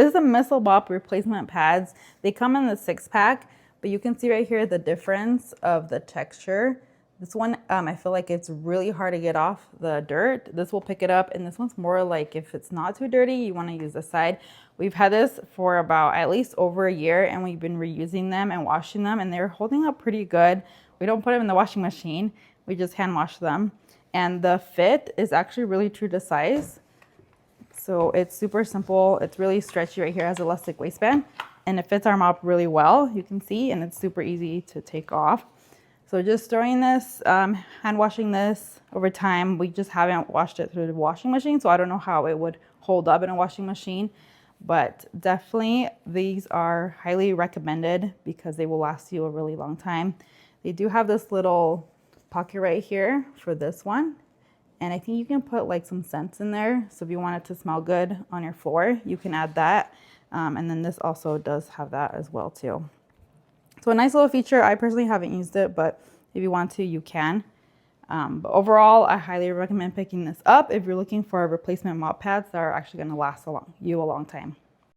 This is the Bissell mop replacement pads. They come in the 6-pack, but you can see right here the difference of the texture. This one, I feel like it's really hard to get off the dirt. This will pick it up, and this one's more like if it's not too dirty, you want to use the side. We've had this for about at least over a year, and we've been reusing them and washing them, and they're holding up pretty good. We don't put them in the washing machine. We just hand wash them. And the fit is actually really true to size. So it's super simple. It's really stretchy right here. It has an elastic waistband, and it fits our mop really well, you can see, and it's super easy to take off. So just throwing this, hand washing this over time. We just haven't washed it through the washing machine, so I don't know how it would hold up in a washing machine. But definitely these are highly recommended because they will last you a really long time. They do have this little pocket right here for this one. And I think you can put like some scents in there. So if you want it to smell good on your floor, you can add that. And then this also does have that as well too. So a nice little feature. I personally haven't used it, but if you want to, you can. But overall, I highly recommend picking this up if you're looking for replacement mop pads that are actually going to last you a long time.